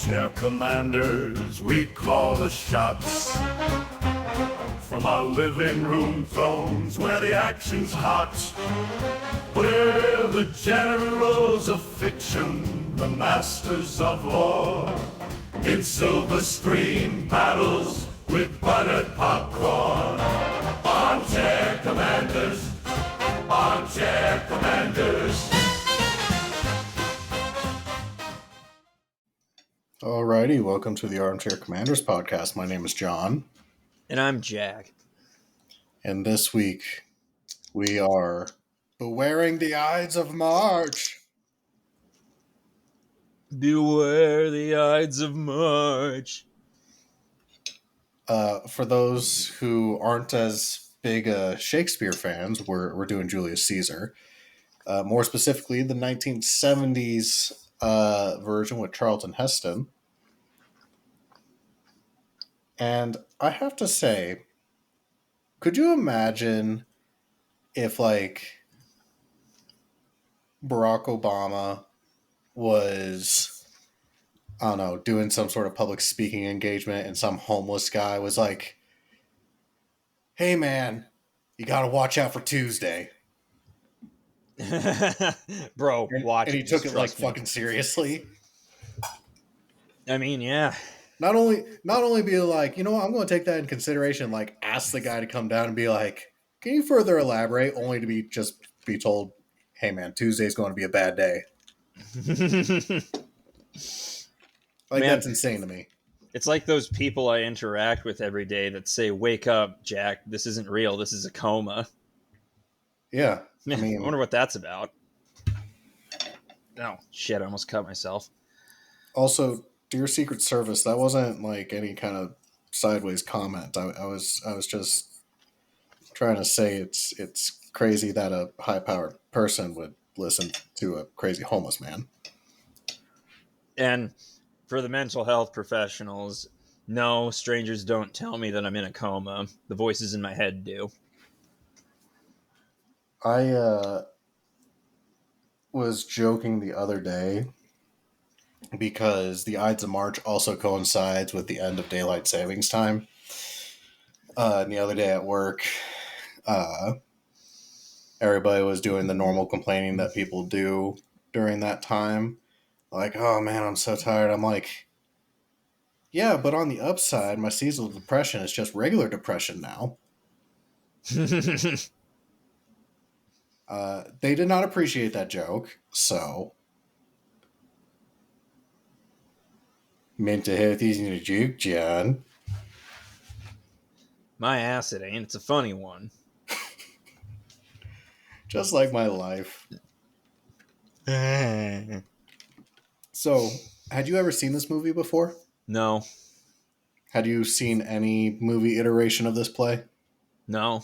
Armchair commanders, we call the shots. From our living room thrones where the action's hot. We're the generals of fiction, the masters of war. In silver screen battles with buttered popcorn. Armchair commanders, armchair commanders. Alrighty, welcome to the Armchair Commanders podcast. My name is John. And I'm Jack. And this week, we are bewaring the Ides of March. Beware the Ides of March. For those who aren't as big Shakespeare fans, we're doing Julius Caesar. More specifically, the 1970s version with Charlton Heston. And I have to say, could you imagine if, like, Barack Obama was, I don't know, doing some sort of public speaking engagement and some homeless guy was like, hey, man, you got to watch out for Tuesday. Bro, watch it. And he took it, like, fucking seriously. I mean, yeah. Not only be like, you know what, I'm going to take that in consideration, like, ask the guy to come down and be like, can you further elaborate, only to be told, hey, man, Tuesday's going to be a bad day. Like, man, that's insane to me. It's like those people I interact with every day that say, wake up, Jack, this isn't real, this is a coma. Yeah. I wonder what that's about. Oh, shit, I almost cut myself. Also, Dear Secret Service, that wasn't like any kind of sideways comment. I was just trying to say it's crazy that a high-powered person would listen to a crazy homeless man. And for the mental health professionals, no, strangers don't tell me that I'm in a coma. The voices in my head do. I was joking the other day because the Ides of March also coincides with the end of daylight savings time. And the other day at work, everybody was doing the normal complaining that people do during that time. Like, oh man, I'm so tired. I'm like, yeah, but on the upside, my seasonal depression is just regular depression now. They did not appreciate that joke, so mental health isn't a joke, John. My ass, it ain't. It's a funny one. Just like my life. So, had you ever seen this movie before? No. Had you seen any movie iteration of this play? No.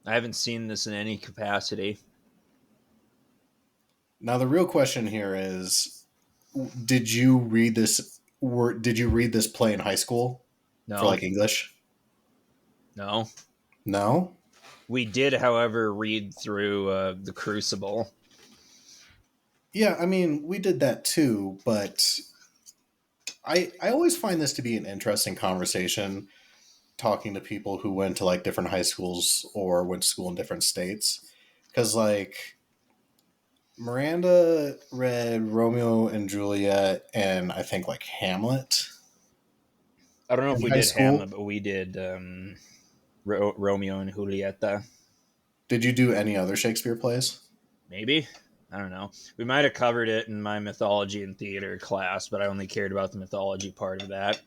I haven't seen this in any capacity. Now, the real question here is, did you read this play in high school? No. For, like, English? No. No? We did, however, read through The Crucible. Yeah, I mean, we did that too, but I always find this to be an interesting conversation, talking to people who went to, like, different high schools or went to school in different states. Because, like, Miranda read Romeo and Juliet and I think, like, Hamlet. I don't know if we did Hamlet, but we did Romeo and Julieta. Did you do any other Shakespeare plays? Maybe. I don't know. We might have covered it in my mythology and theater class, but I only cared about the mythology part of that.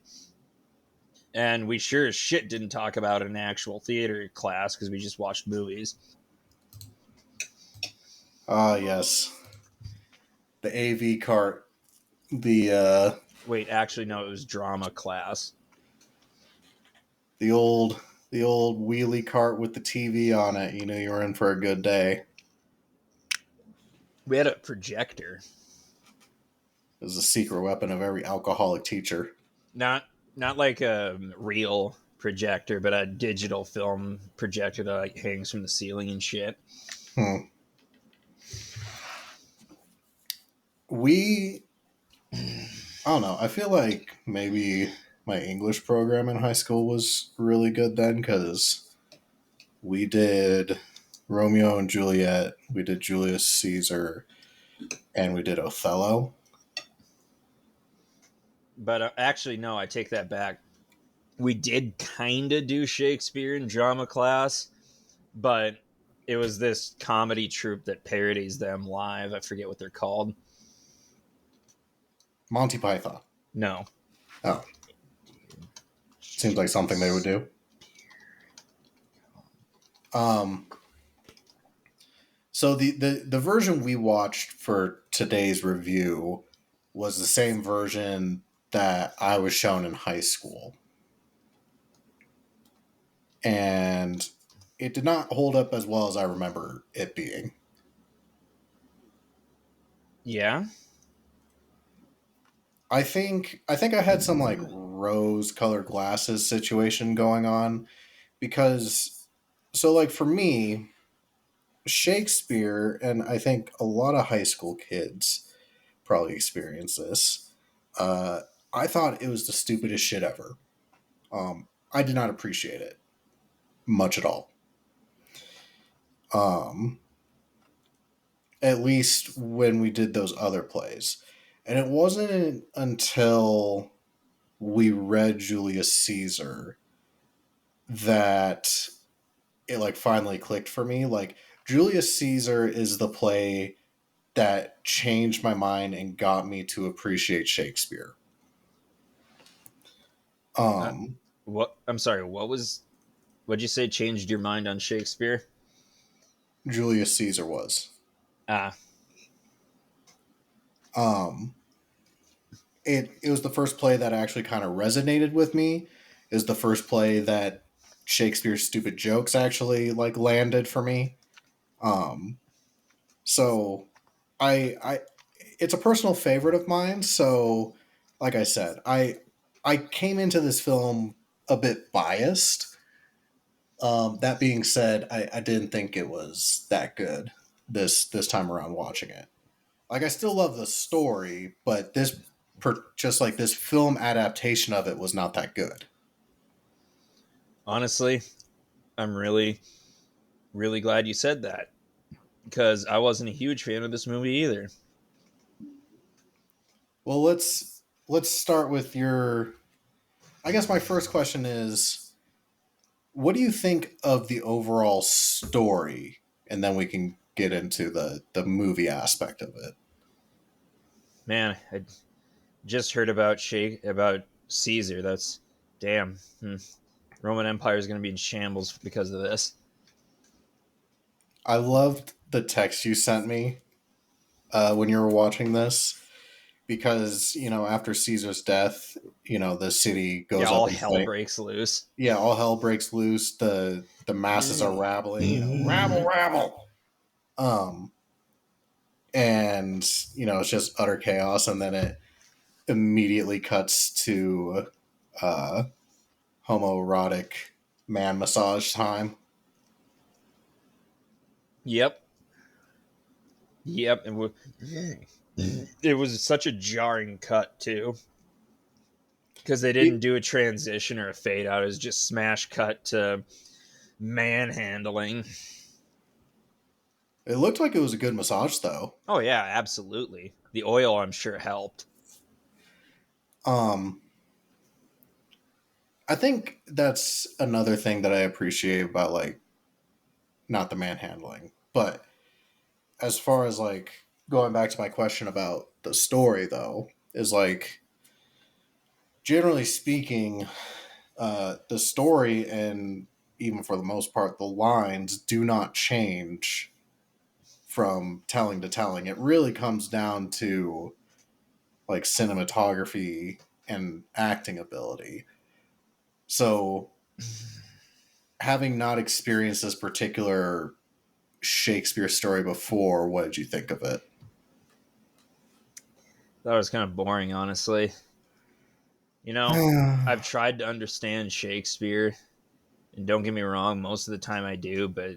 And we sure as shit didn't talk about it in actual theater class because we just watched movies. Ah, yes. The AV cart. The, Wait, actually, no, it was drama class. The old wheelie cart with the TV on it. You knew you were in for a good day. We had a projector. It was a secret weapon of every alcoholic teacher. Not like a real projector, but a digital film projector that like hangs from the ceiling and shit. We I don't know. I feel like maybe my English program in high school was really good then because we did Romeo and Juliet, we did Julius Caesar, and we did Othello. But actually, no, I take that back. We did kind of do Shakespeare in drama class, but it was this comedy troupe that parodies them live. I forget what they're called. Monty Python. No. Oh, seems like something they would do. Um, so the version we watched for today's review was the same version that I was shown in high school. And it did not hold up as well as I remember it being. Yeah. I think I had some like rose colored glasses situation going on because so like for me Shakespeare, and I think a lot of high school kids probably experience this. Uh, I thought it was the stupidest shit ever. I did not appreciate it much at all. Um, at least when we did those other plays. And it wasn't until we read Julius Caesar that it like finally clicked for me. Like Julius Caesar is the play that changed my mind and got me to appreciate Shakespeare. Uh, Um, what? I'm sorry. What'd you say changed your mind on Shakespeare? Julius Caesar was. Ah, Um, it was the first play that actually kind of resonated with me. It was the first play that Shakespeare's stupid jokes actually like landed for me. Um, so I it's a personal favorite of mine. So like I said, I came into this film a bit biased. That being said, I didn't think it was that good this time around watching it. Like I still love the story, but just like this film adaptation of it was not that good. honestly, I'm really, really glad you said that because I wasn't a huge fan of this movie either. Well, let's start with your. I guess my first question is, what do you think of the overall story, and then we can get into the movie aspect of it. Man, I just heard about Caesar. That's damn. Roman Empire is going to be in shambles because of this. I loved the text you sent me when you were watching this because after Caesar's death, the city Yeah, goes up all in hell flames. breaks loose. Yeah, all hell breaks loose. The masses are rabbling. Rabble, rabble. Um, and it's just utter chaos, and then it immediately cuts to uh, homoerotic man massage time. Yep, yep. And it was such a jarring cut too because they didn't do a transition or a fade out. It was just smash cut to manhandling. It looked like it was a good massage, though. Oh yeah, absolutely. The oil, I'm sure, helped. Um, I think that's another thing that I appreciate about like not the manhandling, but as far as like going back to my question about the story, though, is like generally speaking, the story and even for the most part, the lines do not change from telling to telling. It really comes down to like cinematography and acting ability. So, having not experienced this particular Shakespeare story before, what did you think of it? That was kind of boring, honestly. You know, I've tried to understand Shakespeare, and don't get me wrong, most of the time I do, but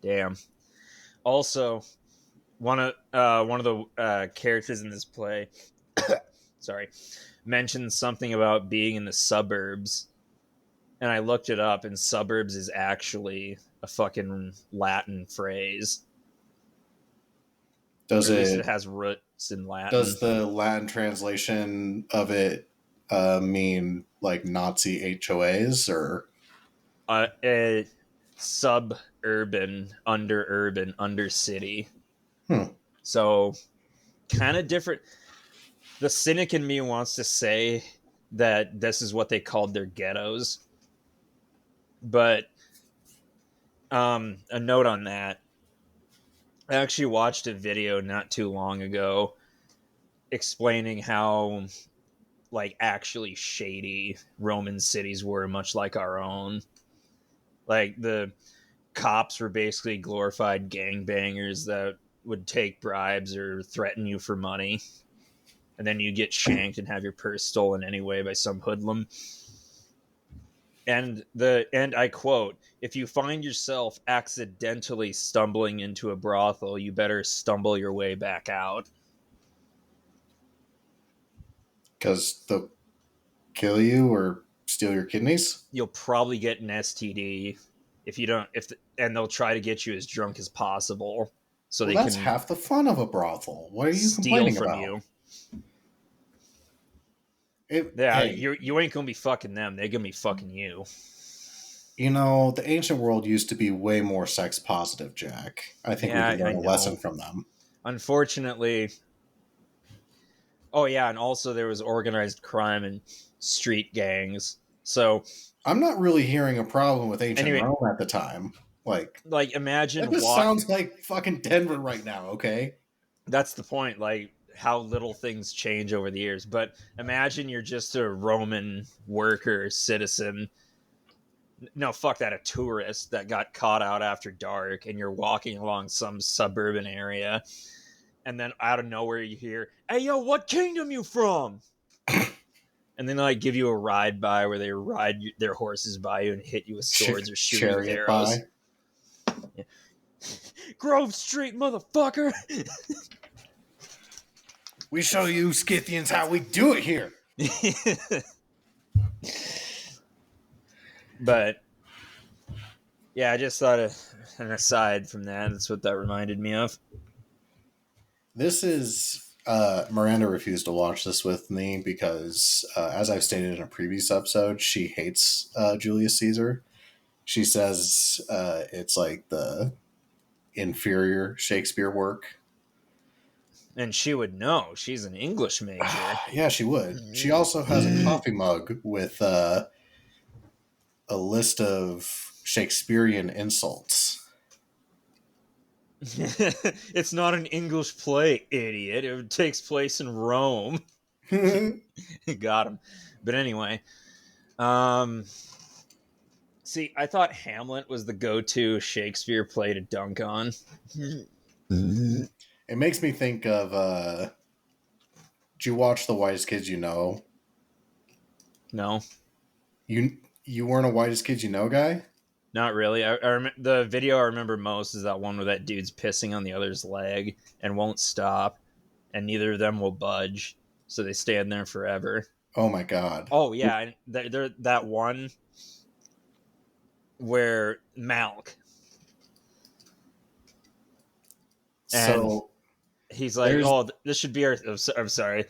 damn. Also, one of the characters in this play mentioned something about being in the suburbs, and I looked it up, and suburbs is actually a fucking Latin phrase. Does Or at least it it? has roots in Latin. Does the Latin translation of it mean like Nazi HOAs or? Suburban, under city. Hmm. So kind of different. The cynic in me wants to say that this is what they called their ghettos, but a note on that. I actually watched a video not too long ago explaining how like actually shady Roman cities were, much like our own. Like the cops were basically glorified gangbangers that would take bribes or threaten you for money, and then you get shanked and have your purse stolen anyway by some hoodlum. And I quote, "If you find yourself accidentally stumbling into a brothel, you better stumble your way back out." Because they'll kill you or steal your kidneys? You'll probably get an STD if you don't. And they'll try to get you as drunk as possible so Well, they that's can half the fun of a brothel. What are you steal complaining from about? you. Yeah, Hey, you ain't gonna be fucking them. They're gonna be fucking you. you know, the ancient world used to be way more sex positive, Jack. I think we Yeah, can I learn a lesson know. from them. Unfortunately, oh yeah, and also there was organized crime and street gangs. So I'm not really hearing a problem with ancient anyway, Rome at the time. like That imagine just walk. sounds like fucking Denver right now, okay? That's the point. Like how little things change over the years. But imagine you're just a Roman worker, citizen. No, fuck that, a tourist that got caught out after dark, and you're walking along some suburban area, and then out of nowhere you hear, "Hey, yo, what kingdom you from?" And then they like give you a ride by where they ride their horses by you and hit you with swords or shoot you with Chariot by. arrows. Yeah. Grove Street, motherfucker! We show you Scythians how we do it here. But yeah, I just thought an aside from that, that's what that reminded me of. This is Miranda refused to watch this with me because, as I've stated in a previous episode, she hates Julius Caesar. She says it's like the inferior Shakespeare work. And she would know. She's an English major. Yeah, she would. She also has a coffee mug with a list of Shakespearean insults. It's not an English play, idiot. It takes place in Rome. Got him. But anyway, see, I thought Hamlet was the go-to Shakespeare play to dunk on. It makes me think of. Did you watch The Whitest Kids You Know? No, You weren't a Whitest Kids You Know guy? not really. The video I remember most is that one where that dude's pissing on the other's leg and won't stop, and neither of them will budge, so they stand there forever. Oh my god. Oh yeah, they're that one where Malk, and So he's like, there's "Oh, this should be our." I'm sorry.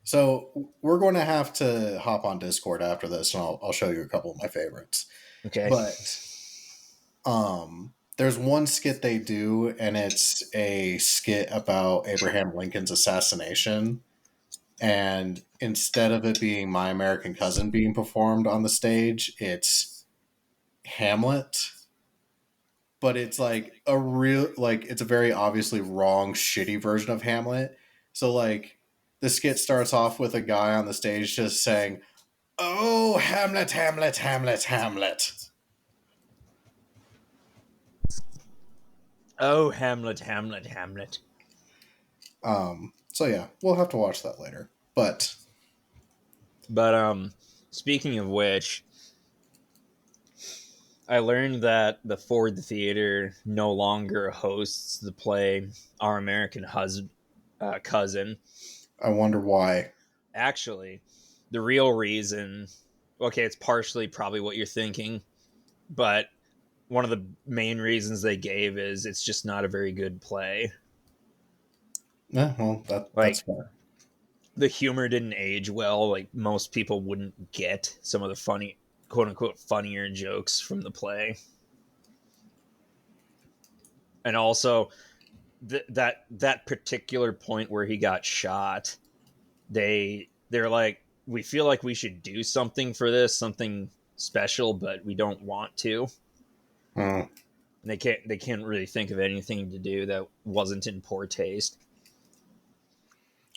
so we're going to have to hop on Discord after this, and I'll show you a couple of my favorites. Okay. But there's one skit they do, and it's a skit about Abraham Lincoln's assassination. And instead of it being My American Cousin being performed on the stage, it's Hamlet. But it's like it's a very obviously wrong, shitty version of Hamlet. So like the skit starts off with a guy on the stage just saying, "Oh, Hamlet, Hamlet, Hamlet, Hamlet." Oh, Hamlet, Hamlet, Hamlet. So yeah, we'll have to watch that later. But Speaking of which, I learned that the Ford Theater no longer hosts the play Our American Cousin. I wonder why. Actually, the real reason, okay, it's partially probably what you're thinking, but one of the main reasons they gave is it's just not a very good play. Yeah, well, that's Like, fair. the humor didn't age well. Like, most people wouldn't get some of the funny, quote unquote, funnier jokes from the play. And also, that particular point where he got shot, they're like, we feel like we should do something for this, something special, but we don't want to. Hmm. And they can't really think of anything to do that wasn't in poor taste.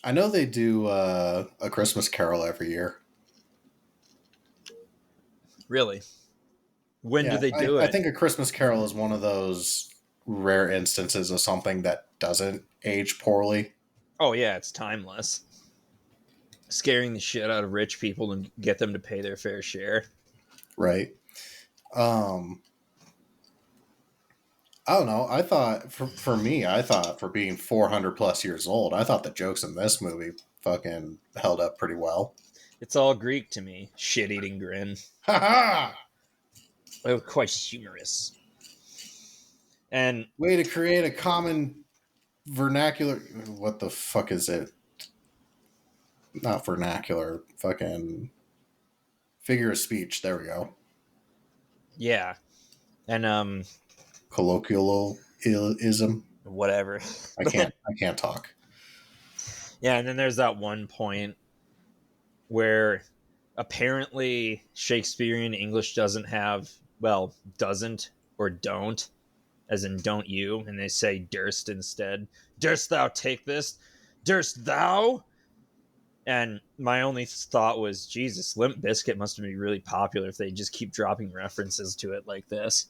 I know they do a Christmas Carol every year. Really? When do Yeah, they do I it? think a Christmas Carol is one of those rare instances of something that doesn't age poorly. Oh yeah, it's timeless. Scaring the shit out of rich people and get them to pay their fair share. Right. Um, I don't know. I thought for me, I thought for being 400 plus years old, I thought the jokes in this movie fucking held up pretty well. It's all Greek to me. Shit-eating grin. Ha ha! It was quite humorous. And Way to create a common vernacular. What the fuck is it? Not vernacular. Fucking figure of speech. There we go. yeah, and Colloquialism. whatever. I can't talk. Yeah, and then there's that one point where apparently Shakespearean English doesn't or don't, as in don't you, and they say durst instead. Durst thou take this? Durst thou? And my only thought was, Jesus, Limp Bizkit must be really popular if they just keep dropping references to it like this.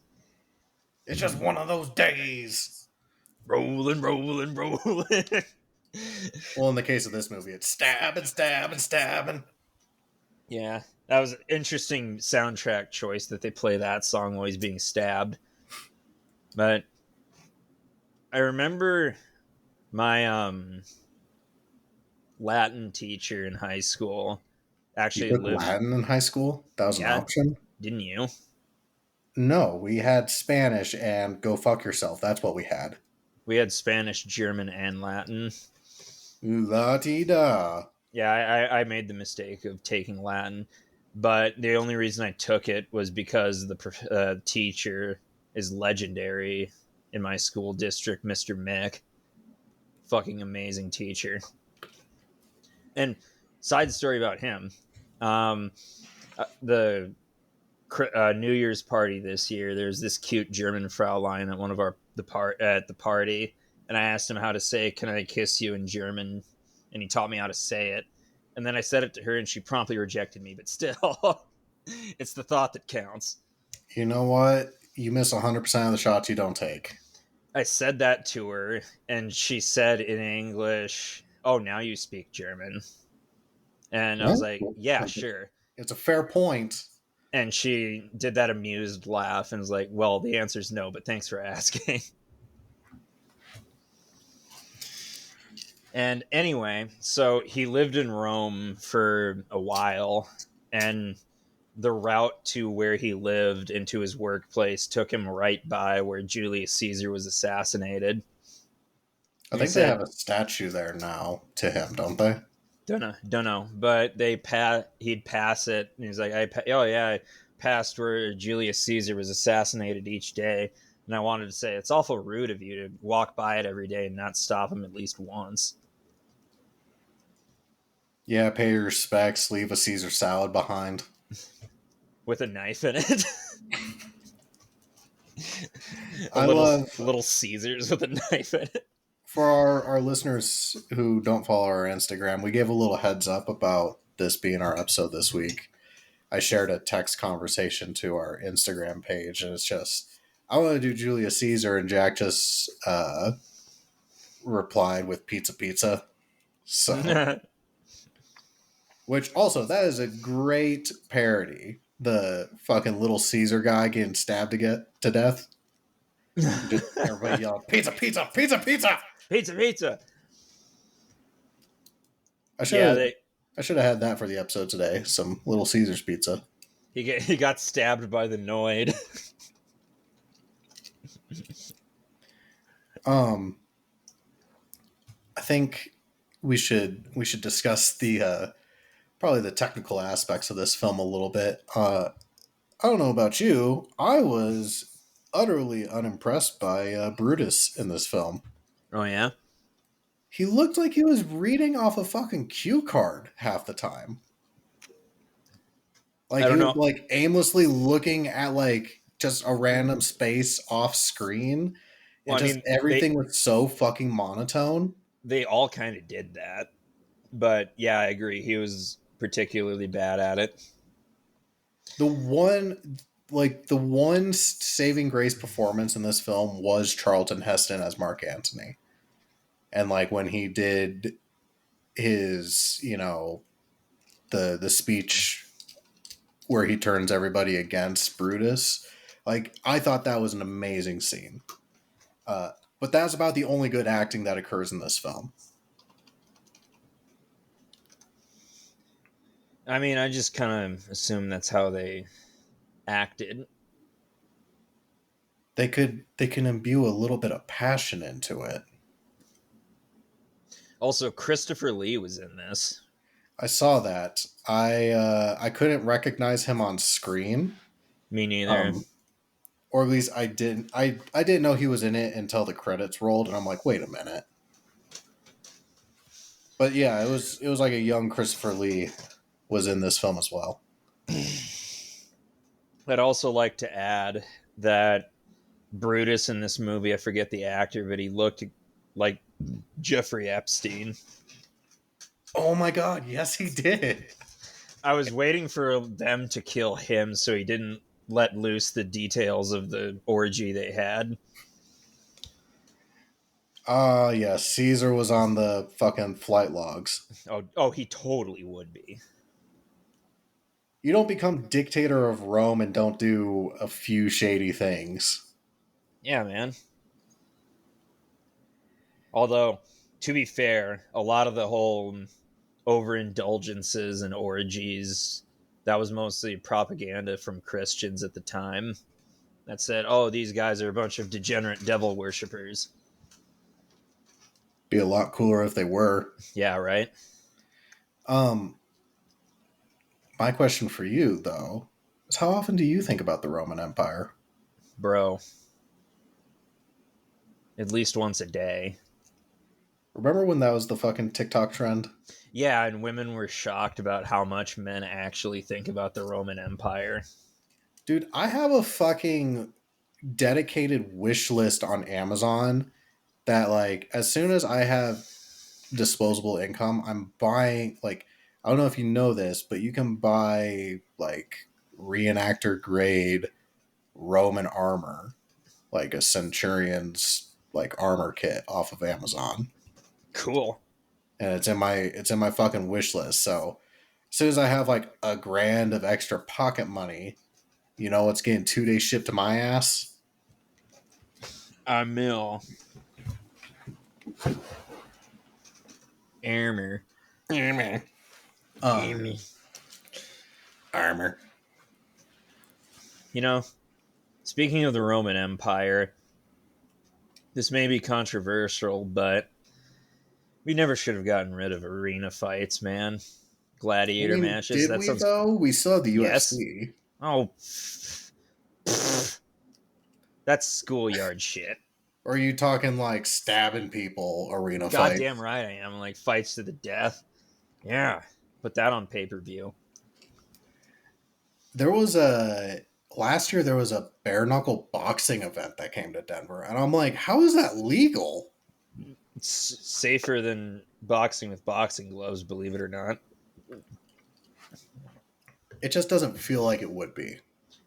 It's just one of those days. Rolling, rolling, rolling. Well, in the case of this movie, it's stabbing, stabbing, stabbing. Yeah, that was an interesting soundtrack choice that they play that song while he's being stabbed. But I remember my Latin teacher in high school You actually took lived. Latin in high school? That was an Yeah, option? didn't you? No, we had Spanish and go fuck yourself. That's what we had. We had Spanish, German, and Latin. La-ti-da. Yeah, I made the mistake of taking Latin, but the only reason I took it was because the teacher is legendary in my school district, Mr. Mick. Fucking amazing teacher. And side story about him, the New Year's party this year, there's this cute German Fraulein at one of at the party, and I asked him how to say "Can I kiss you" in German, and he taught me how to say it. And then I said it to her, and she promptly rejected me. But still, it's the thought that counts. You know what? You miss 100% of the shots you don't take. I said that to her, and she said in English, "Oh, now you speak German." And I was like, "Yeah, sure." It's a fair point. And she did that amused laugh and was like, "Well, the answer's no, but thanks for asking." And anyway, so he lived in Rome for a while, and the route to where he lived into his workplace took him right by where Julius Caesar was assassinated. I think they have a statue there now to him, don't they? Don't know, but he'd pass it, and he's like, I passed where Julius Caesar was assassinated each day, and I wanted to say it's awful rude of you to walk by it every day and not stop him at least once. Yeah, pay your respects, leave a Caesar salad behind. With a knife in it. I love little Caesars with a knife in it. For our listeners who don't follow our Instagram, we gave a little heads up about this being our episode this week. I shared a text conversation to our Instagram page, and it's just, I want to do Julius Caesar, and Jack just replied with pizza pizza. So, which also, that is a great parody. The fucking little Caesar guy getting stabbed to death. Just everybody yelling, pizza, pizza, pizza, pizza! Pizza, pizza! I should Yeah, have I should have had that for the episode today. Some Little Caesars pizza. he got stabbed by the Noid. I think we should discuss the probably the technical aspects of this film a little bit. I don't know about you. I was utterly unimpressed by Brutus in this film. Oh yeah. He looked like he was reading off a fucking cue card half the time. Like I he don't was know. like aimlessly looking at like just a random space off screen, and Well, I just mean, everything was so fucking monotone. they all kind of did that, but yeah, I agree. He was particularly bad at it. The one saving grace performance in this film was Charlton Heston as Mark Antony. And like when he did his, the speech where he turns everybody against Brutus, like I thought that was an amazing scene. But that's about the only good acting that occurs in this film. I mean, I just kind of assume that's how they acted. They can imbue a little bit of passion into it. Also, Christopher Lee was in this. I saw that. I couldn't recognize him on screen. Me neither. Or at least I didn't. I didn't know he was in it until the credits rolled, and I'm like, wait a minute. But yeah, it was like a young Christopher Lee was in this film as well. I'd also like to add that Brutus in this movie, I forget the actor, but he looked like Jeffrey Epstein. Oh my god, yes he did. I was waiting for them to kill him so he didn't let loose the details of the orgy they had. Yeah, Caesar was on the fucking flight logs. Oh, he totally would be. You don't become dictator of Rome and don't do a few shady things. Yeah, man. Although, to be fair, a lot of the whole overindulgences and orgies, that was mostly propaganda from Christians at the time that said, oh, these guys are a bunch of degenerate devil worshippers. Be a lot cooler if they were. Yeah, right? My question for you, though, is how often do you think about the Roman Empire? Bro. At least once a day. Remember when that was the fucking TikTok trend? Yeah, and women were shocked about how much men actually think about the Roman Empire. Dude, I have a fucking dedicated wish list on Amazon that, like, as soon as I have disposable income, I'm buying, like, I don't know if you know this, but you can buy, like, reenactor grade Roman armor, like a centurion's, like, armor kit off of Amazon. Cool. And it's in my fucking wish list. So as soon as I have like $1,000 of extra pocket money, you know what's getting 2 days shipped to my ass? A mill. Armor. Armor. You know, speaking of the Roman Empire, this may be controversial, but we never should have gotten rid of arena fights, man. Gladiator matches. Did That we sounds. though? We still have the Yes. UFC. Oh, that's schoolyard shit. Or are you talking like stabbing people arena fights? Goddamn right I am. Like fights to the death. Yeah, put that on pay-per-view. Last year there was a bare knuckle boxing event that came to Denver, and I'm like, how is that legal? It's safer than boxing with boxing gloves, believe it or not. It just doesn't feel like it would be.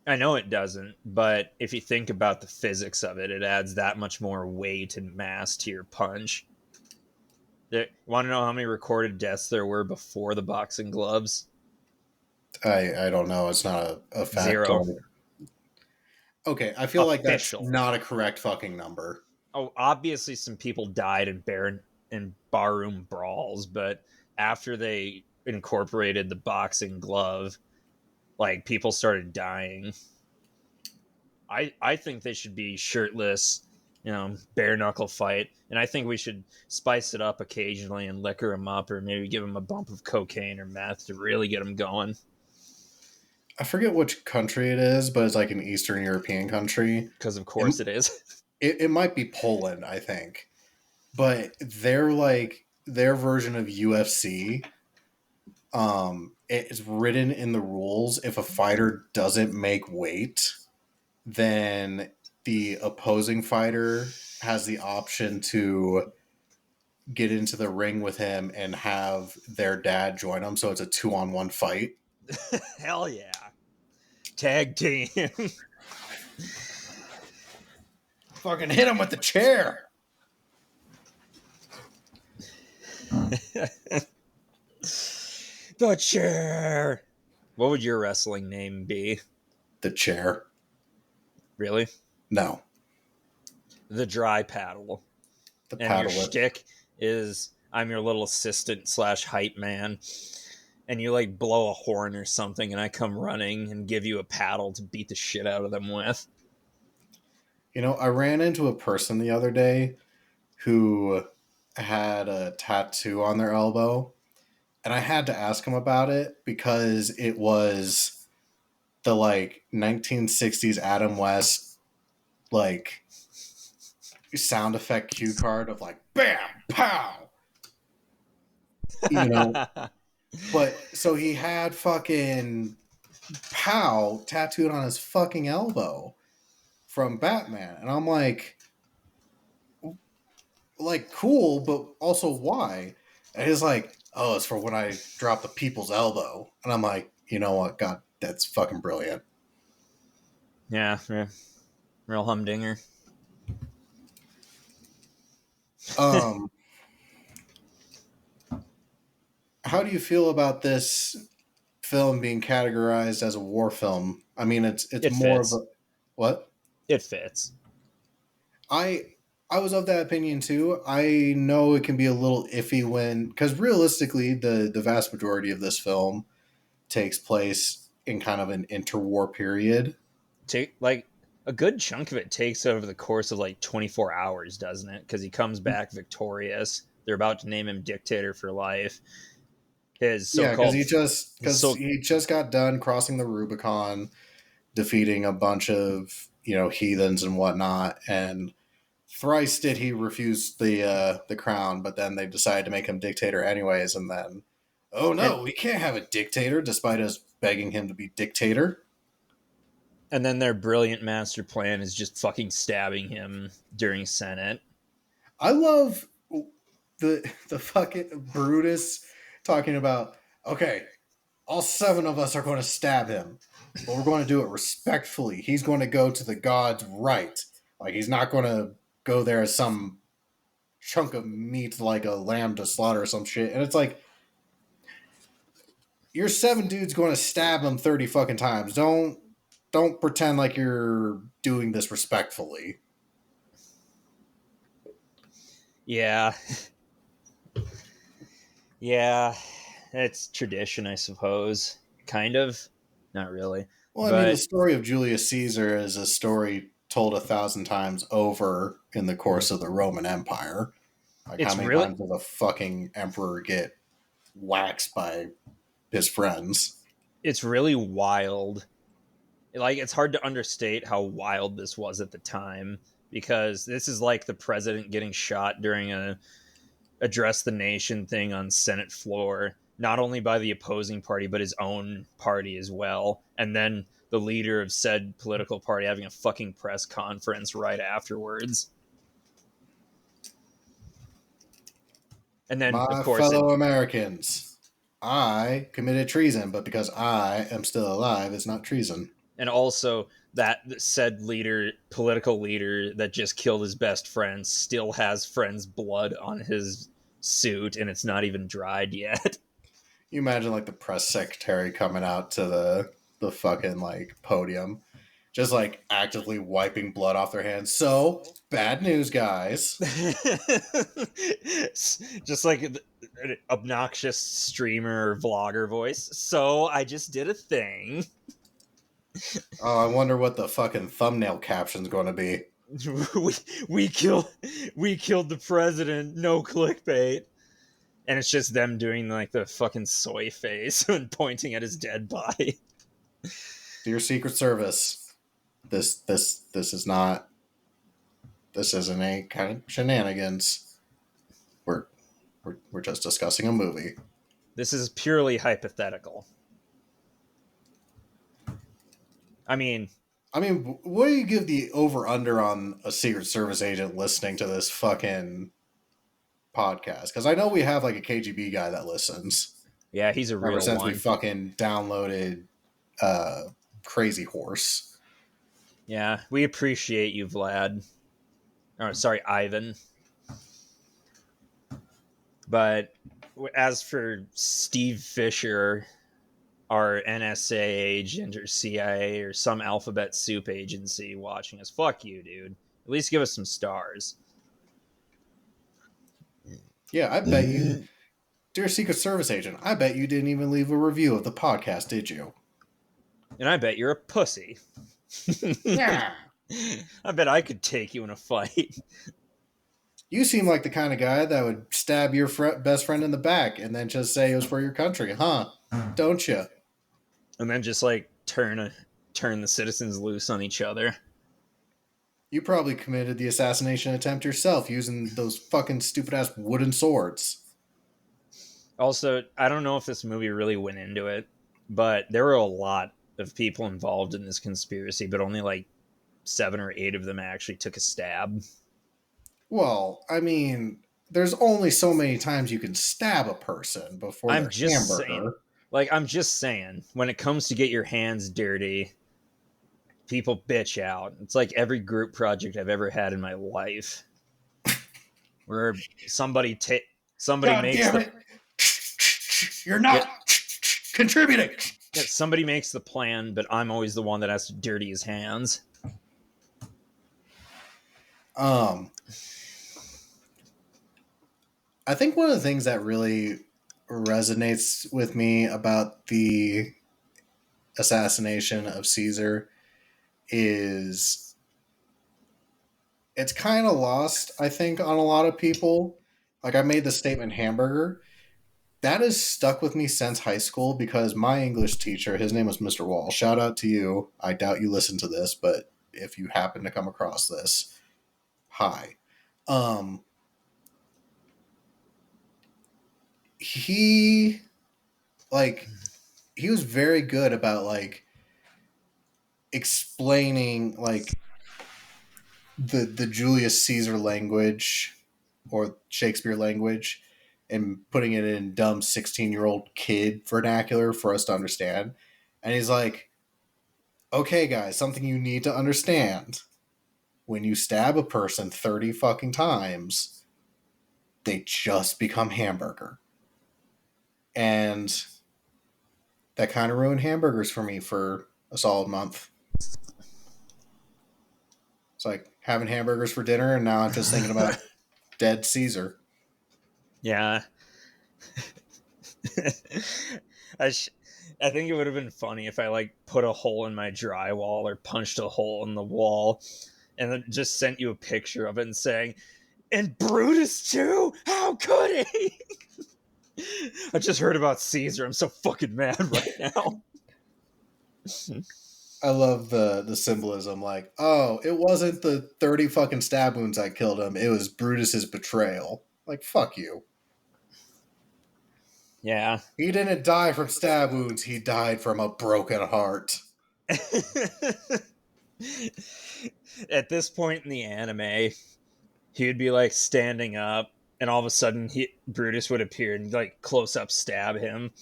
I know it doesn't, but if you think about the physics of it, it adds that much more weight and mass to your punch. Want to know how many recorded deaths there were before the boxing gloves? I don't know. It's not a fact. 0. Okay, I feel like that's Official. not a correct fucking number. Oh, obviously some people died in barroom brawls, but after they incorporated the boxing glove, like people started dying. I think they should be shirtless, bare knuckle fight, and I think we should spice it up occasionally and liquor them up, or maybe give them a bump of cocaine or meth to really get them going. I forget which country it is, but it's like an Eastern European country. Because of course it is. It might be Poland, I think, but their version of UFC. It's written in the rules, if a fighter doesn't make weight, then the opposing fighter has the option to get into the ring with him and have their dad join them. So it's a 2-on-1 fight. Hell yeah. Tag team. Fucking hit him with the chair. The chair. What would your wrestling name be? The chair. Really? No. The dry paddle. The and paddle. Your shtick is I'm your little assistant / hype man, and you like blow a horn or something, and I come running and give you a paddle to beat the shit out of them with. I ran into a person the other day who had a tattoo on their elbow, and I had to ask him about it because it was the 1960s Adam West sound effect cue card of bam, pow. But so he had fucking pow tattooed on his fucking elbow from Batman, and I'm like cool, but also why? And he's like, oh, it's for when I drop the people's elbow. And I'm like, you know what? God, that's fucking brilliant. Yeah. Real humdinger. How do you feel about this film being categorized as a war film? I mean, it more fits. Of a what? It fits. I was of that opinion too. I know it can be a little iffy because realistically, the vast majority of this film takes place in kind of an interwar period. A good chunk of it takes over the course of 24 hours, doesn't it? Because he comes back victorious. They're about to name him dictator for life. Because he just got done crossing the Rubicon, defeating a bunch of heathens and whatnot, and thrice did he refuse the crown, but then they decided to make him dictator anyways, and then, oh no, we can't have a dictator despite us begging him to be dictator. And then their brilliant master plan is just fucking stabbing him during Senate. I love the fucking Brutus talking about, okay, all 7 of us are going to stab him, but we're going to do it respectfully. He's going to go to the gods right. He's not going to go there as some chunk of meat like a lamb to slaughter or some shit. And it's like, you're 7 dudes going to stab him 30 fucking times. Don't pretend like you're doing this respectfully. Yeah. Yeah. It's tradition, I suppose. Kind of. Not really. Well, I mean, the story of Julius Caesar is a story told 1,000 times over in the course of the Roman Empire. How many times does a fucking emperor get waxed by his friends? It's really wild. It's hard to understate how wild this was at the time, because this is like the president getting shot during a address the nation thing on Senate floor, not only by the opposing party, but his own party as well. And then the leader of said political party having a fucking press conference right afterwards. And then, of course, fellow Americans, I committed treason, but because I am still alive, it's not treason. And also that said political leader that just killed his best friend still has friend's blood on his suit, and it's not even dried yet. You imagine the press secretary coming out to the fucking podium, just actively wiping blood off their hands. So bad news, guys. Just an obnoxious streamer vlogger voice. So I just did a thing. Oh, I wonder what the fucking thumbnail caption's going to be. we killed the president. No clickbait. And it's just them doing like the fucking soy face and pointing at his dead body. Dear Secret Service, this is not. This isn't any kind of shenanigans. We're just discussing a movie. This is purely hypothetical. I mean, what do you give the over-under on a Secret Service agent listening to this fucking podcast? Because I know we have like a KGB guy that listens. Yeah, he's a real ever since one. we fucking downloaded Crazy Horse. Yeah, we appreciate you, Vlad. Oh, sorry, Ivan. But as for Steve Fisher, our NSA agent or CIA or some alphabet soup agency watching us, fuck you, dude. At least give us some stars. Yeah, I bet you, dear Secret Service agent, I bet you didn't even leave a review of the podcast, did you? And I bet you're a pussy. Yeah. I bet I could take you in a fight. You seem like the kind of guy that would stab your best friend in the back and then just say it was for your country, huh? Don't you? And then just like turn the citizens loose on each other. You probably committed the assassination attempt yourself using those fucking stupid ass wooden swords. Also, I don't know if this movie really went into it, but there were a lot of people involved in this conspiracy, but only like 7 or 8 of them actually took a stab. Well, I mean, there's only so many times you can stab a person before I'm their just hamburger. saying. Like, I'm just saying, when it comes to get your hands dirty, people bitch out. It's like every group project I've ever had in my life, where somebody God makes damn it! You're not contributing. somebody makes the plan, but I'm always the one that has to dirty his hands. I think one of the things that really resonates with me about the assassination of Caesar is it's kind of lost, I think, on a lot of people. Like, I made the statement hamburger. That has stuck with me since high school because my English teacher, his name was Mr. Wall. Shout out to you. I doubt you listen to this, but if you happen to come across this, hi. He was very good about like explaining like the Julius Caesar language or Shakespeare language and putting it in dumb 16-year-old kid vernacular for us to understand. And he's like, okay, guys, something you need to understand. When you stab a person 30 fucking times, they just become hamburger. And that kind of ruined hamburgers for me for a solid month. It's like having hamburgers for dinner, and now I'm just thinking about dead Caesar. Yeah. I think it would have been funny if I like put a hole in my drywall or punched a hole in the wall and then just sent you a picture of it and saying, and Brutus too? How could he? I just heard about Caesar. I'm so fucking mad right now. I love the symbolism. Like, oh, it wasn't the 30 fucking stab wounds that killed him. It was Brutus's betrayal. Like, fuck you. Yeah. He didn't die from stab wounds. He died from a broken heart. At this point in the anime, he would be like standing up, and all of a sudden Brutus would appear and like close up stab him,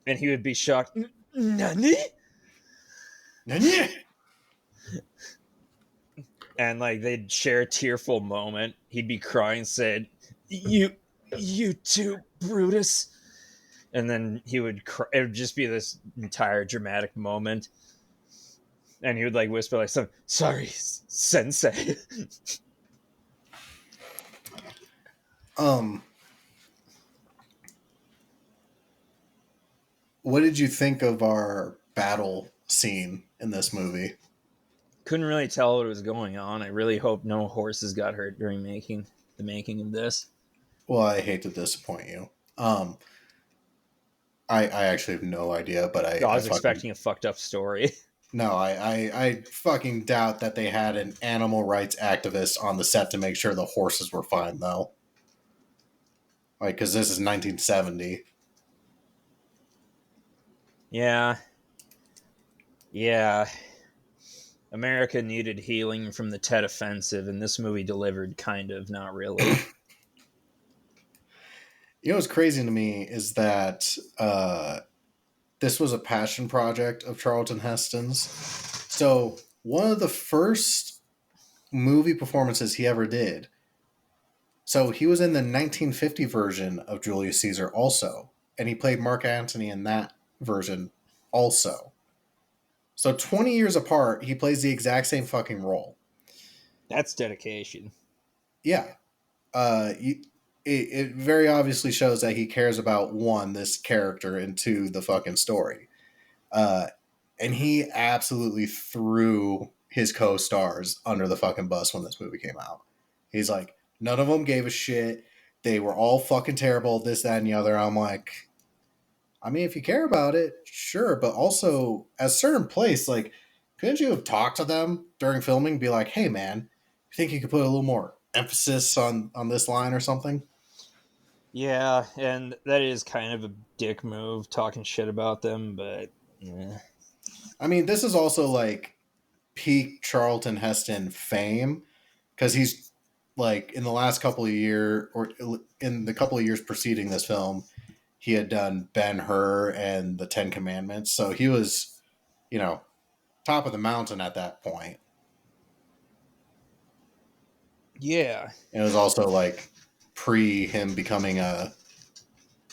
and he would be shocked. Nani? Nani? And like they'd share a tearful moment. He'd be crying, said, "You too, Brutus." And then he would cry. It would just be this entire dramatic moment, and he would like whisper like, "Sorry, Sensei." What did you think of our battle scene in this movie? Couldn't really tell what was going on. I really hope no horses got hurt during the making of this. Well, I hate to disappoint you. I actually have no idea, but No, I I was fucking expecting a fucked up story. no, I fucking doubt that they had an animal rights activist on the set to make sure the horses were fine, though. Like, because this is 1970. Yeah. Yeah. America needed healing from the Tet Offensive, and this movie delivered kind of, not really. You know what's crazy to me is that this was a passion project of Charlton Heston's. So one of the first movie performances he ever did. So he was in the 1950 version of Julius Caesar also, and he played Mark Antony in that version also. So 20 years apart, he plays the exact same fucking role. That's dedication. Yeah. It very obviously shows that he cares about, one, this character, and two, the fucking story. And he absolutely threw his co-stars under the fucking bus when this movie came out. He's like, none of them gave a shit. They were all fucking terrible, this, that, and the other. I'm like, I mean, if you care about it, sure. But also, at a certain place, like, couldn't you have talked to them during filming? Be like, hey, man, you think you could put a little more emphasis on this line or something? Yeah, and that is kind of a dick move, talking shit about them, but yeah. I mean, this is also like peak Charlton Heston fame because he's like in the last couple of years or in the couple of years preceding this film, he had done Ben-Hur and the Ten Commandments. So he was, you know, top of the mountain at that point. Yeah. And it was also like pre him becoming a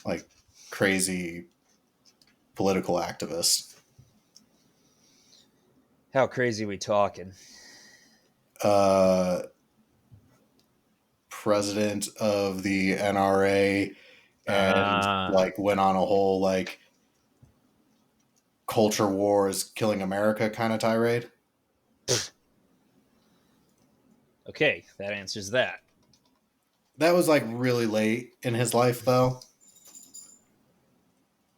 like crazy political activist. How crazy we talking? President of the NRA and like went on a whole like culture wars killing America kind of tirade. Okay, that answers that. That was like really late in his life though.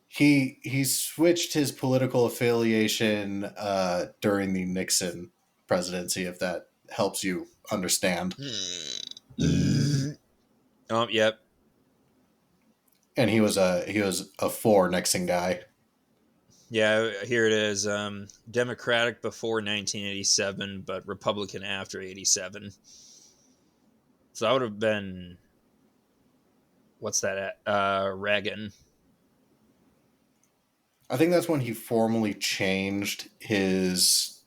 He switched his political affiliation during the Nixon presidency, if that helps you understand. Oh, yep. And he was a for Nixon guy. Yeah, here it is. Democratic before 1987, but Republican after 87. So that would have been, what's that at? Reagan. I think that's when he formally changed his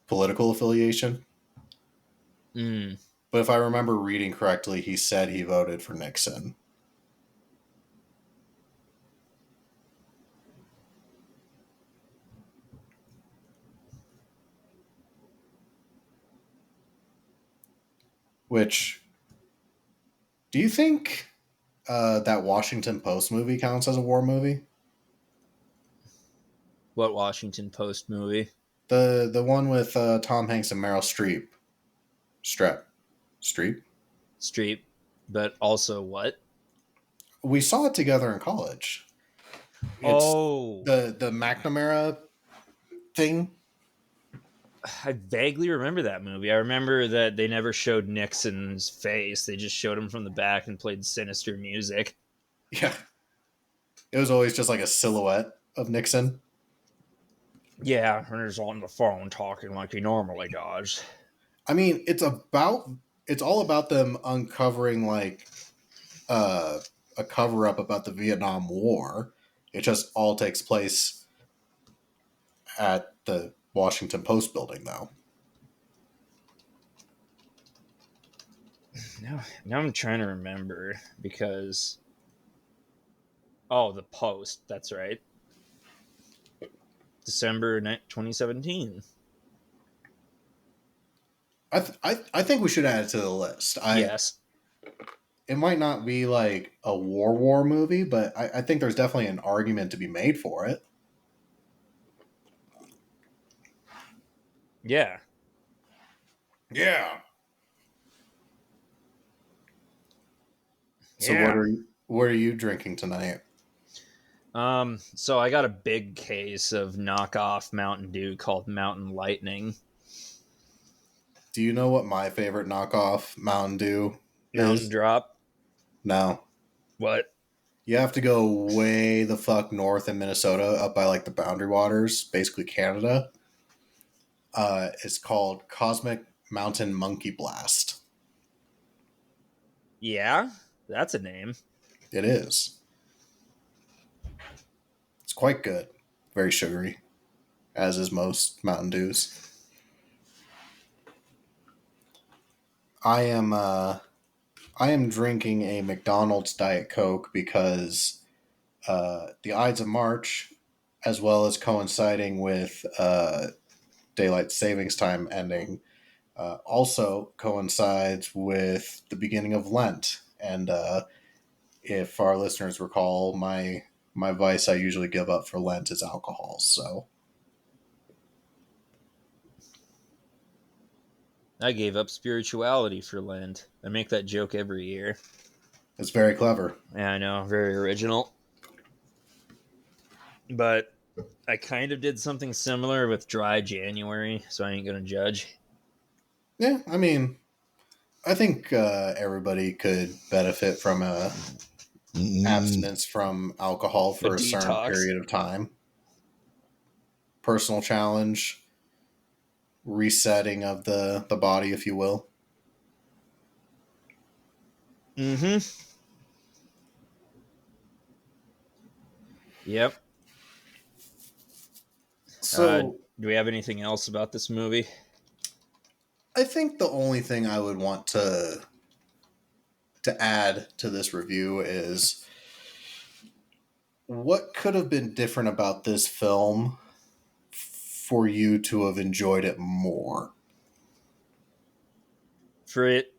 political affiliation. But if I remember reading correctly, he said he voted for Nixon. Which, do you think that Washington Post movie counts as a war movie? What Washington Post movie? The one with Tom Hanks and Meryl Streep. Streep? Streep. But also what? We saw it together in college. It's the McNamara thing. I vaguely remember that movie. I remember that they never showed Nixon's face. They just showed him from the back and played sinister music. Yeah. It was always just like a silhouette of Nixon. Yeah, and he's on the phone talking like he normally does. I mean, it's all about them uncovering like a cover up about the Vietnam War. It just all takes place at the Washington Post building, though. Now I'm trying to remember because the Post. That's right. December 2017. I think we should add it to the list. Yes. It might not be like a war movie, but I think there's definitely an argument to be made for it. Yeah. Yeah. So Yeah. what are you drinking tonight? So I got a big case of knockoff Mountain Dew called Mountain Lightning. Do you know what my favorite knockoff Mountain Dew Mountain is? Drop. No. What? You have to go way the fuck north in Minnesota, up by like the Boundary Waters, basically Canada. It's called Cosmic Mountain Monkey Blast. Yeah, that's a name. It is. It's quite good. Very sugary, as is most Mountain Dews. I am I am drinking a McDonald's Diet Coke because the Ides of March, as well as coinciding with daylight savings time ending, also coincides with the beginning of Lent. And if our listeners recall, my vice I usually give up for Lent is alcohol. So I gave up spirituality for Lent. I make that joke every year. it's very clever. Yeah, I know, very original. But I kind of did something similar with dry January, so I ain't gonna judge. Yeah, I mean, I think everybody could benefit from a abstinence from alcohol A for a certain detox. period of time. Personal challenge, resetting of the body, if you will. Mm-hmm. Yep. So Do we have anything else about this movie? I think the only thing I would want to add to this review is what could have been different about this film for you to have enjoyed it more. For it,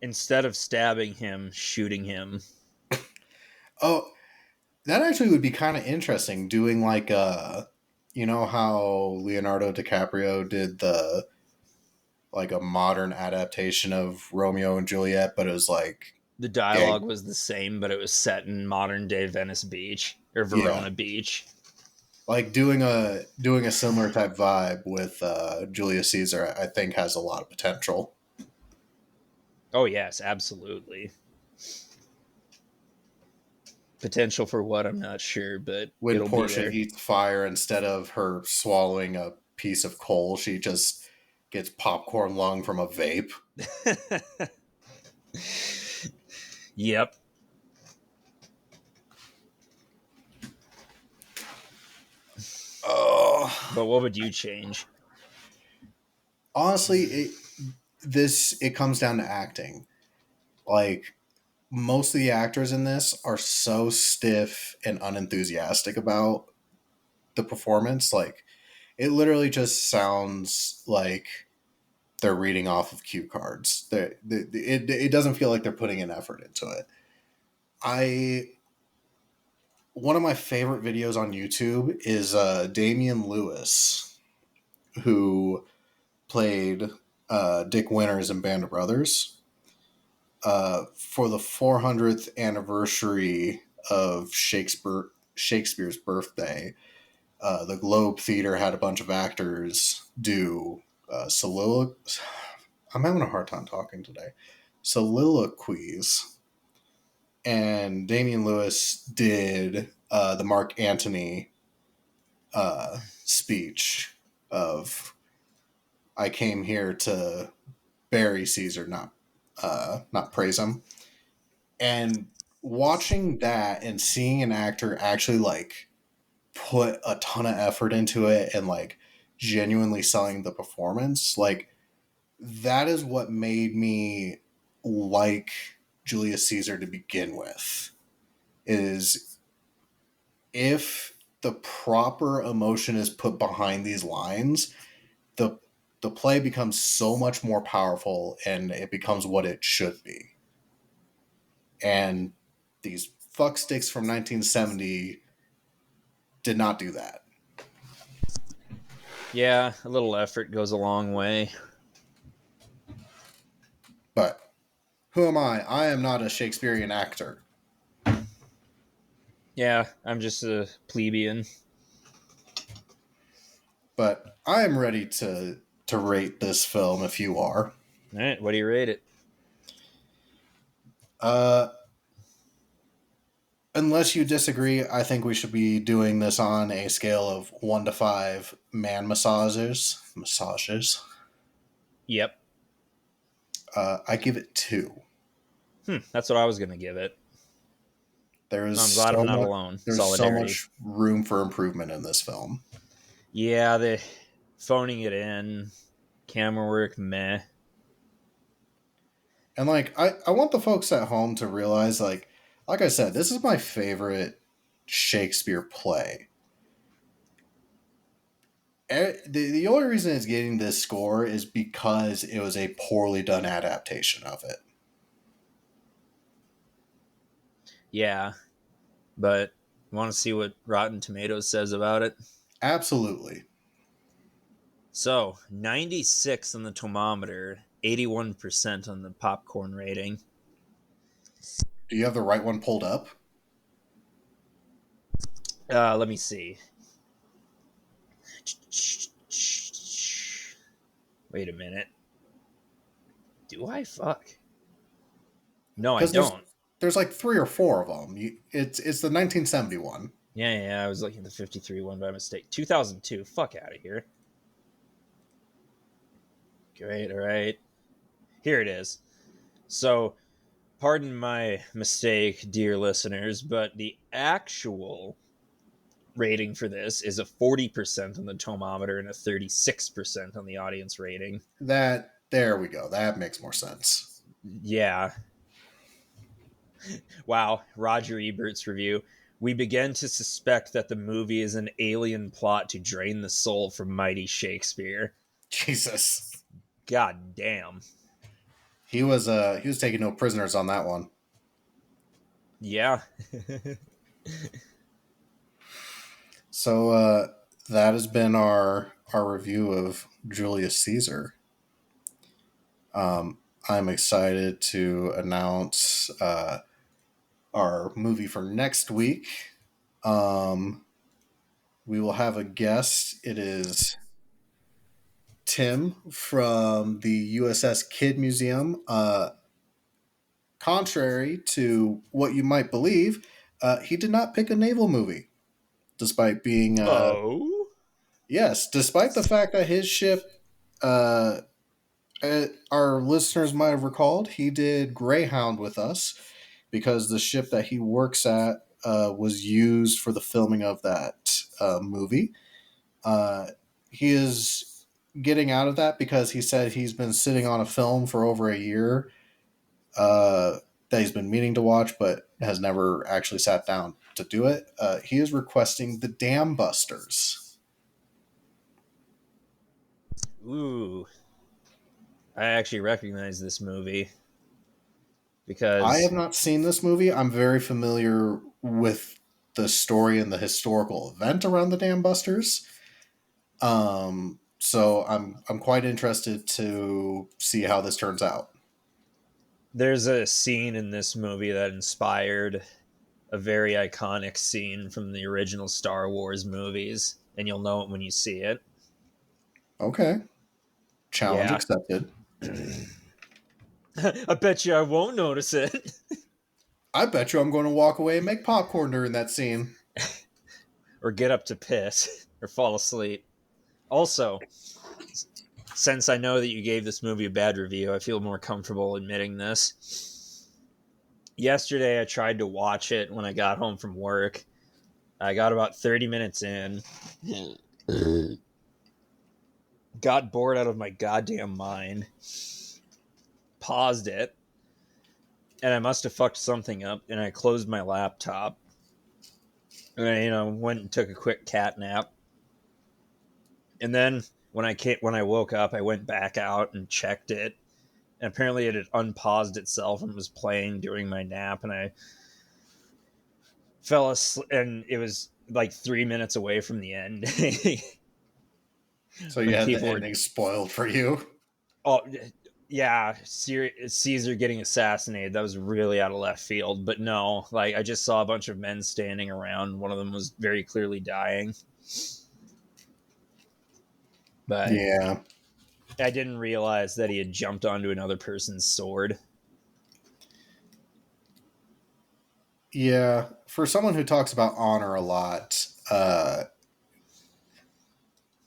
instead of stabbing him, shooting him. Oh, that actually would be kind of interesting. Doing like you know how Leonardo DiCaprio did the like a modern adaptation of Romeo and Juliet, but it was like The gang. dialogue was the same, but it was set in modern day Venice Beach or Yeah, Verona Beach. like doing a similar type vibe with Julius Caesar. I think has a lot of potential. Oh yes, absolutely. Potential for what I'm not sure, but When it'll be Portia there. eats fire, instead of her swallowing a piece of coal, she just gets popcorn lung from a vape. Yep. Oh, But what would you change? honestly, it comes down to acting. Like most of the actors in this are so stiff and unenthusiastic about the performance. Like it literally just sounds like they're reading off of cue cards. It doesn't feel like they're putting an effort into it. I One of my favorite videos on YouTube is Damian Lewis, who played Dick Winters in Band of Brothers. For the 400th anniversary of Shakespeare's birthday, the Globe Theater had a bunch of actors do I'm having a hard time talking today. Soliloquies, and Damian Lewis did the Mark Antony speech of "I came here to bury Caesar, not praise him." And watching that and seeing an actor actually like put a ton of effort into it and like genuinely selling the performance, like that is what made me like Julius Caesar to begin with. Is if the proper emotion is put behind these lines, the the play becomes so much more powerful and it becomes what it should be. And these fucksticks from 1970 did not do that. Yeah, a little effort goes a long way. But who am I? I am not a Shakespearean actor. Yeah, I'm just a plebeian. But I am ready to rate this film if you are. All right, what do you rate it? Uh, unless you disagree, I think we should be doing this on a scale of 1 to 5 man massages. Massages. Yep. I give it 2. That's what I was gonna give it. There is I'm glad I'm so not much. alone. There's so Solidarity. much room for improvement in this film. Yeah, the phoning it in, camera work, meh. And like I want the folks at home to realize like I said, this is my favorite Shakespeare play. The only reason it's getting this score is because it was a poorly done adaptation of it. Yeah, but want to see what Rotten Tomatoes says about it? Absolutely. So 96 on the tomometer, 81% on the popcorn rating. Do you have the right one pulled up? Let me see. Wait a minute. Do I fuck? No, I Because don't. there's like 3 or 4 of them. It's the 1971. Yeah, I was looking at the 53 one by mistake. 2002. Fuck out of here. Great, all right. Here it is. So, pardon my mistake, dear listeners, but the actual rating for this is a 40% on the tomometer and a 36% on the audience rating. There we go. That makes more sense. Yeah. Wow, Roger Ebert's review. We begin to suspect that the movie is an alien plot to drain the soul from mighty Shakespeare. Jesus. God damn. He was taking no prisoners on that one. Yeah. So that has been our review of Julius Caesar. I'm excited to announce our movie for next week. We will have a guest. It is Tim from the USS Kid Museum. Contrary to what you might believe, he did not pick a naval movie, despite being Oh? yes, despite the fact that his ship, uh, our listeners might have recalled, he did Greyhound with us because the ship that he works at was used for the filming of that movie. He is getting out of that because he said he's been sitting on a film for over a year that he's been meaning to watch but has never actually sat down to do it. He is requesting The Dam Busters. Ooh. I actually recognize this movie I because have not seen this movie. I'm very familiar with the story and the historical event around the Dam Busters. So I'm quite interested to see how this turns out. there's a scene in this movie that inspired a very iconic scene from the original Star Wars movies, and you'll know it when you see it. Okay. Challenge Yeah. accepted. I bet you I won't notice it. I bet you I'm going to walk away and make popcorn during that scene. Or get up to piss or fall asleep. Also, since I know that you gave this movie a bad review, I feel more comfortable admitting this. Yesterday, I tried to watch it when I got home from work. I got about 30 minutes in, got bored out of my goddamn mind, paused it, and I must have fucked something up, and I closed my laptop. And I, went and took a quick cat nap. And then when I woke up, I went back out and checked it. And apparently it had unpaused itself and was playing during my nap, and I fell asleep, and it was like 3 minutes away from the end. So you when had the people were, ending spoiled for you. oh yeah, Caesar getting assassinated. That was really out of left field. But no, like I just saw a bunch of men standing around. One of them was very clearly dying, but Yeah. I didn't realize that he had jumped onto another person's sword. Yeah. For someone who talks about honor a lot,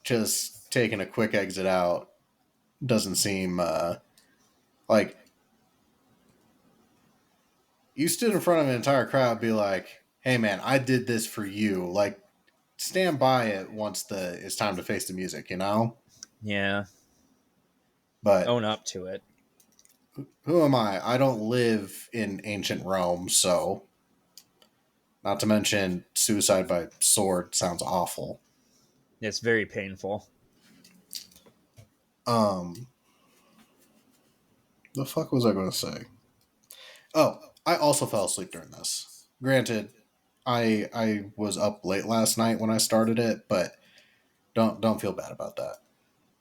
just taking a quick exit out doesn't seem like you stood in front of an entire crowd, be like, "Hey, man, I did this for you." Like, stand by it once it's time to face the music, you know. Yeah, But own up to it. who am I? I don't live in ancient Rome, so not to mention suicide by sword sounds awful. It's very painful. Um, the fuck was I going to say? Oh, I also fell asleep during this. Granted, I was up late last night when I started it, but don't feel bad about that.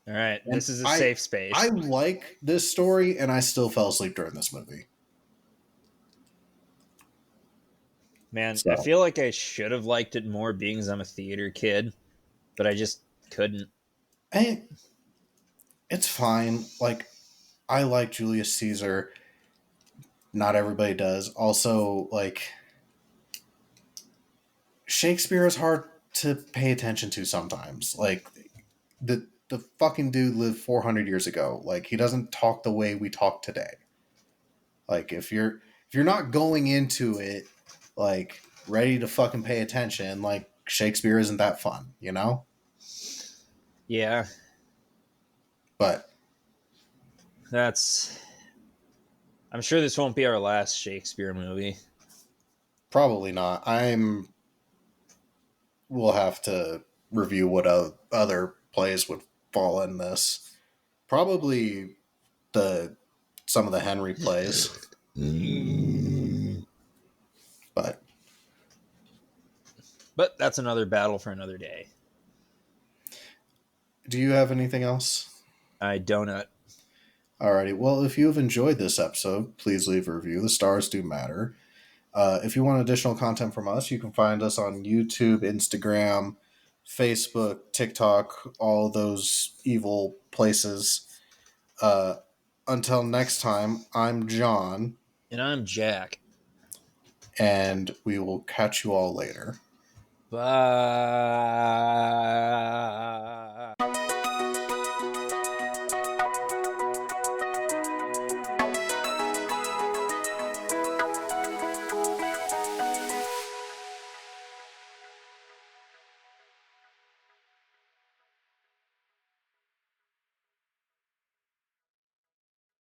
All right, And this is a I safe I space. like this story, and I still fell asleep during this movie. Man, I So feel like I should have liked it more being as I'm a theater kid, but I just couldn't. and it's fine. Like I like Julius Caesar. Not everybody does. Also, like Shakespeare is hard to pay attention to sometimes. Like the fucking dude lived 400 years ago. Like he doesn't talk the way we talk today. Like if you're not going into it like ready to fucking pay attention, like Shakespeare isn't that fun, you know? Yeah, But that's. I'm sure this won't be our last Shakespeare movie. probably not. We'll have to review what other plays would fall in this. Probably the some of the Henry plays, but But that's another battle for another day. do you have anything else? I donut. Alrighty. Well, if you have enjoyed this episode, please leave a review. The stars do matter. If you want additional content from us, you can find us on YouTube, Instagram, Facebook, TikTok, all those evil places. Uh, until next time, I'm John, And I'm Jack. and we will catch you all later. Bye.